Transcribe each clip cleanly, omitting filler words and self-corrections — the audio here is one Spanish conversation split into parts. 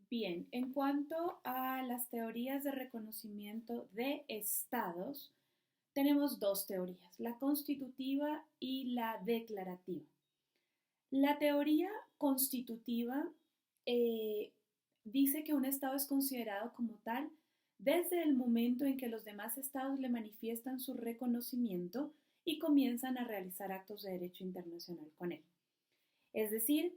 Bien, en cuanto a las teorías de reconocimiento de estados, tenemos dos teorías, la constitutiva y la declarativa. La teoría constitutiva eh, dice que un estado es considerado como tal desde el momento en que los demás estados le manifiestan su reconocimiento y comienzan a realizar actos de derecho internacional con él. Es decir,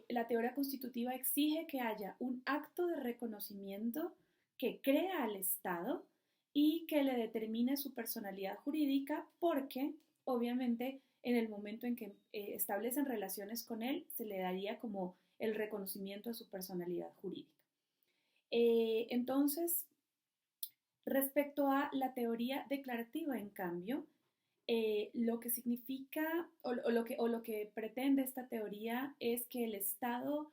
la teoría constitutiva exige que haya un acto de reconocimiento que crea al Estado y que le determine su personalidad jurídica porque, obviamente, en el momento en que establecen relaciones con él, se le daría como el reconocimiento de su personalidad jurídica. Entonces, respecto a la teoría declarativa, en cambio, lo que significa o lo que pretende esta teoría es que el Estado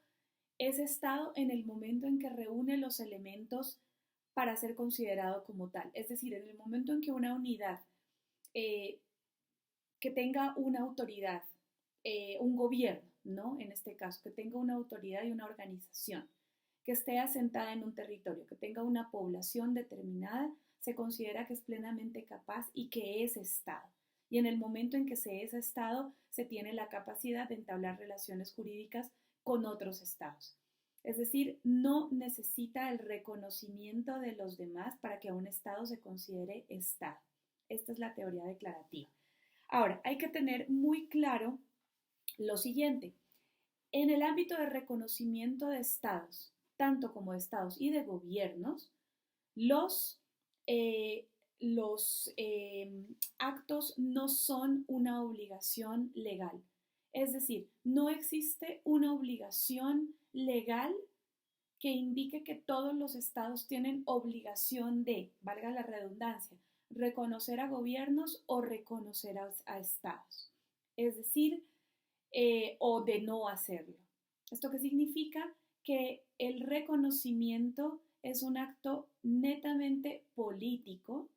es Estado en el momento en que reúne los elementos para ser considerado como tal. Es decir, en el momento en que una unidad eh, que tenga una autoridad, un gobierno, ¿no? En este caso, que tenga una autoridad y una organización, que esté asentada en un territorio, que tenga una población determinada, se considera que es plenamente capaz y que es Estado. Y en el momento en que se es Estado, se tiene la capacidad de entablar relaciones jurídicas con otros Estados. Es decir, no necesita el reconocimiento de los demás para que un Estado se considere Estado. Esta es la teoría declarativa. Ahora, hay que tener muy claro lo siguiente. En el ámbito de reconocimiento de estados, tanto como de estados y de gobiernos, los, eh, los actos no son una obligación legal. Es decir, no existe una obligación legal que indique que todos los estados tienen obligación de, valga la redundancia, reconocer a gobiernos o reconocer a estados. Es decir, o de no hacerlo. ¿Esto qué significa? Que el reconocimiento es un acto netamente político,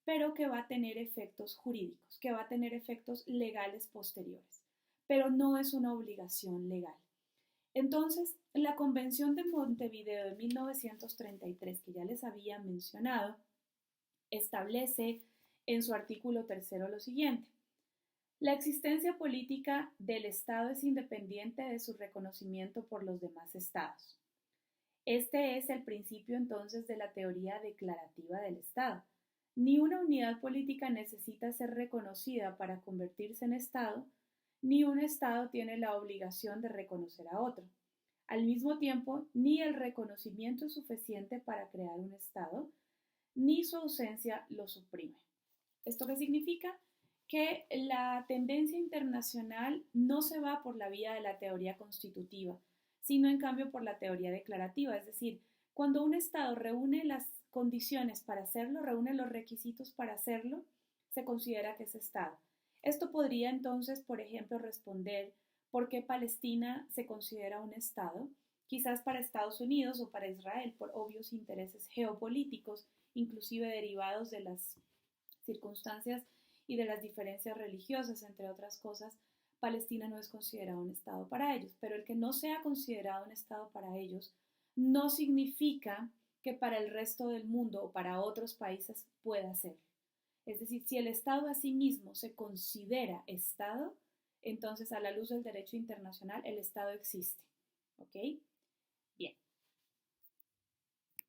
pero que va a tener efectos jurídicos, que va a tener efectos legales posteriores, pero no es una obligación legal. Entonces, la Convención de Montevideo de 1933, que ya les había mencionado, establece en su artículo tercero lo siguiente. La existencia política del Estado es independiente de su reconocimiento por los demás Estados. Este es el principio entonces de la teoría declarativa del Estado. Ni una unidad política necesita ser reconocida para convertirse en Estado, ni un Estado tiene la obligación de reconocer a otro. Al mismo tiempo, ni el reconocimiento es suficiente para crear un Estado, ni su ausencia lo suprime. ¿Esto qué significa? Que la tendencia internacional no se va por la vía de la teoría constitutiva, sino en cambio por la teoría declarativa. Es decir, cuando un Estado reúne las condiciones para hacerlo, reúne los requisitos para hacerlo, se considera que es Estado. Esto podría entonces, por ejemplo, responder por qué Palestina se considera un Estado, quizás para Estados Unidos o para Israel, por obvios intereses geopolíticos, inclusive derivados de las circunstancias y de las diferencias religiosas, entre otras cosas. Palestina no es considerado un Estado para ellos, pero el que no sea considerado un Estado para ellos no significa que para el resto del mundo o para otros países pueda serlo. Es decir, si el Estado a sí mismo se considera Estado, entonces a la luz del derecho internacional el Estado existe. ¿Ok?